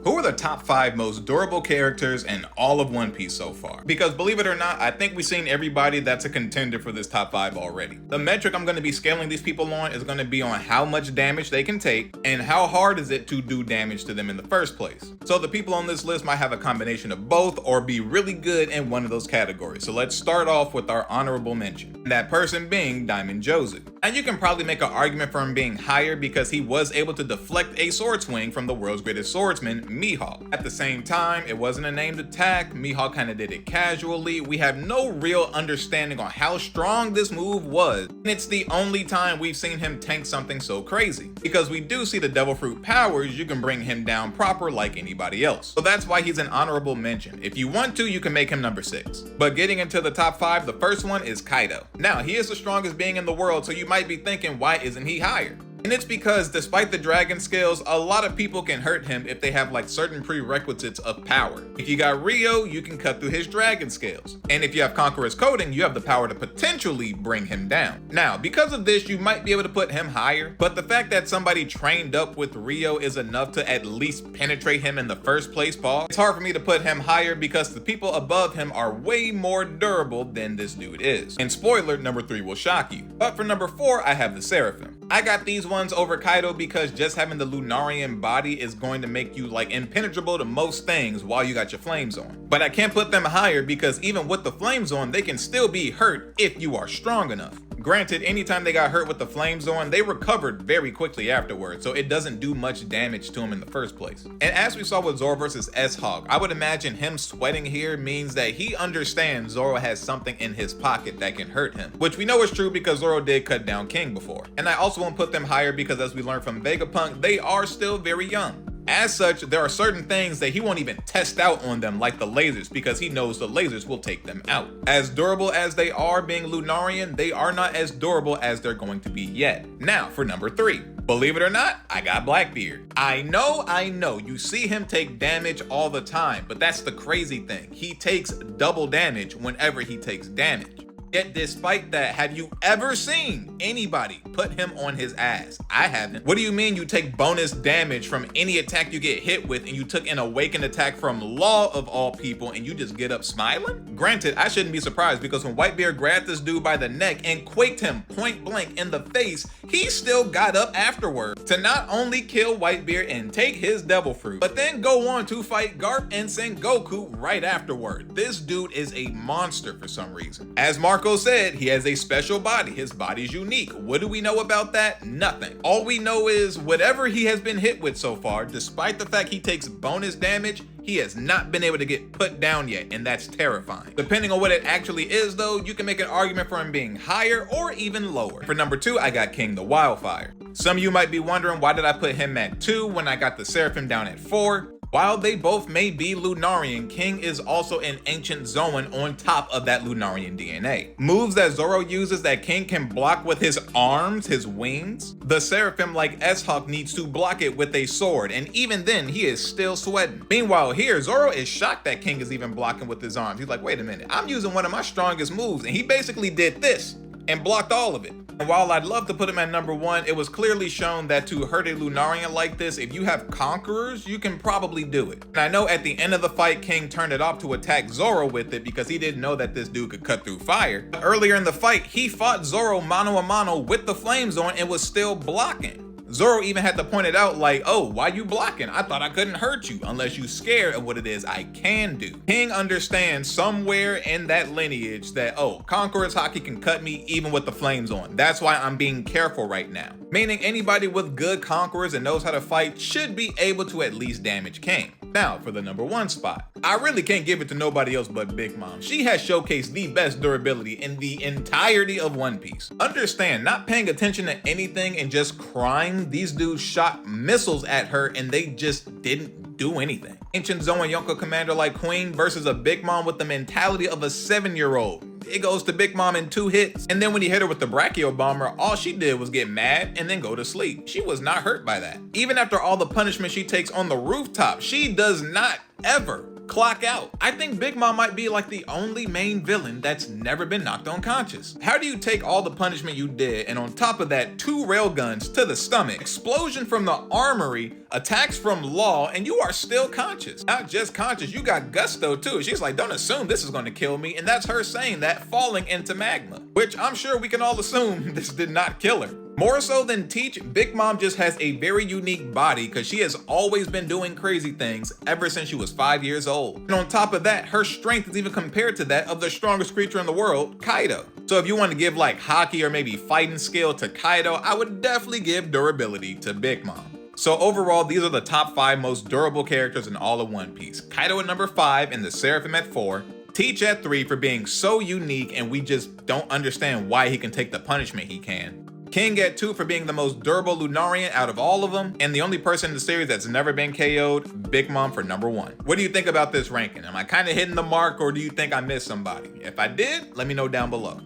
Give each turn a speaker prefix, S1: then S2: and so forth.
S1: Who are the top 5 most durable characters in all of One Piece so far? Because believe it or not, I think we've seen everybody that's a contender for this top 5 already. The metric I'm going to be scaling these people on is going to be on how much damage they can take and how hard is it to do damage to them in the first place. So the people on this list might have a combination of both or be really good in one of those categories. So let's start off with our honorable mention. That person being Diamond Jozu. And you can probably make an argument for him being higher because he was able to deflect a sword swing from the world's greatest swordsman, Mihawk. At the same time, it wasn't a named attack. Mihawk kind of did it casually. We have no real understanding on how strong this move was. And it's the only time we've seen him tank something so crazy. Because we do see the Devil Fruit powers, you can bring him down proper like anybody else. So that's why he's an honorable mention. If you want to, you can make him number 6. But getting into the top 5, the first one is Kaido. Now, he is the strongest being in the world, so you might be thinking, why isn't he higher? And it's because despite the dragon scales, a lot of people can hurt him if they have like certain prerequisites of power. If you got Rio, you can cut through his dragon scales. And if you have Conqueror's Coding, you have the power to potentially bring him down. Now, because of this, you might be able to put him higher, but the fact that somebody trained up with Rio is enough to at least penetrate him in the first place, Paul. It's hard for me to put him higher because the people above him are way more durable than this dude is. And spoiler, number 3 will shock you. But for number 4, I have the Seraphim. I got these ones over Kaido because just having the Lunarian body is going to make you like impenetrable to most things while you got your flames on. But I can't put them higher because even with the flames on, they can still be hurt if you are strong enough. Granted, anytime they got hurt with the flames on, they recovered very quickly afterwards, so it doesn't do much damage to him in the first place. And as we saw with Zoro versus S-Hog, I would imagine him sweating here means that he understands Zoro has something in his pocket that can hurt him, which we know is true because Zoro did cut down King before. And I also won't put them higher because as we learned from Vegapunk, they are still very young. As such, there are certain things that he won't even test out on them like the lasers because he knows the lasers will take them out. As durable as they are being Lunarian, they are not as durable as they're going to be yet. Now for number 3. Believe it or not, I got Blackbeard. I know, you see him take damage all the time, but that's the crazy thing. He takes double damage whenever he takes damage. Yet despite that, have you ever seen anybody put him on his ass? I haven't. What do you mean you take bonus damage from any attack you get hit with and you took an awakened attack from Law of all people and you just get up smiling? Granted, I shouldn't be surprised because when Whitebeard grabbed this dude by the neck and quaked him point blank in the face, he still got up afterward to not only kill Whitebeard and take his Devil Fruit, but then go on to fight Garp and Sengoku right afterward. This dude is a monster for some reason. As Marco said, he has a special body. His body's unique. What do we know about that? Nothing. All we know is whatever he has been hit with so far, despite the fact he takes bonus damage, he has not been able to get put down yet, and that's terrifying. Depending on what it actually is though, you can make an argument for him being higher or even lower. For number 2, I got King the Wildfire. Some of you might be wondering why did I put him at 2 when I got the Seraphim down at 4? While they both may be Lunarian, King is also an ancient Zoan on top of that Lunarian DNA. Moves that Zoro uses that King can block with his arms, his wings, the Seraphim like S-Hawk needs to block it with a sword, and even then he is still sweating. Meanwhile here, Zoro is shocked that King is even blocking with his arms. He's like, wait a minute, I'm using one of my strongest moves, and he basically did this and blocked all of it. And while I'd love to put him at number 1, it was clearly shown that to hurt a Lunarian like this, if you have Conquerors, you can probably do it. And I know at the end of the fight, King turned it off to attack Zoro with it because he didn't know that this dude could cut through fire. But earlier in the fight, he fought Zoro mano a mano with the flames on and was still blocking. Zoro even had to point it out like, oh, why you blocking? I thought I couldn't hurt you unless you scared of what it is I can do. King understands somewhere in that lineage that, oh, Conqueror's Haki can cut me even with the flames on. That's why I'm being careful right now. Meaning anybody with good Conquerors and knows how to fight should be able to at least damage King. Now for the number 1 spot. I really can't give it to nobody else but Big Mom. She has showcased the best durability in the entirety of One Piece. Understand, not paying attention to anything and just crying, these dudes shot missiles at her and they just didn't do anything. Ancient Zoan Yonko commander like Queen versus a Big Mom with the mentality of a 7-year-old. It goes to Big Mom in 2 hits. And then when he hit her with the Brachio Bomber, all she did was get mad and then go to sleep. She was not hurt by that. Even after all the punishment she takes on the rooftop, she does not ever Clock out. I think Big Mom might be like the only main villain that's never been knocked unconscious. How do you take all the punishment you did and on top of that 2 railguns to the stomach, explosion from the armory, attacks from Law, and you are still conscious? Not just conscious, you got gusto too. She's like, don't assume this is going to kill me, and that's her saying that falling into magma, which I'm sure we can all assume this did not kill her. More so than Teach, Big Mom just has a very unique body because she has always been doing crazy things ever since she was 5 years old. And on top of that, her strength is even compared to that of the strongest creature in the world, Kaido. So if you want to give like hockey or maybe fighting skill to Kaido, I would definitely give durability to Big Mom. So overall, these are the top 5 most durable characters in all of One Piece. Kaido at number 5 and the Seraphim at 4. Teach at 3 for being so unique and we just don't understand why he can take the punishment he can. King at 2 for being the most durable Lunarian out of all of them, and the only person in the series that's never been KO'd, Big Mom for number 1. What do you think about this ranking? Am I kind of hitting the mark or do you think I missed somebody? If I did, let me know down below.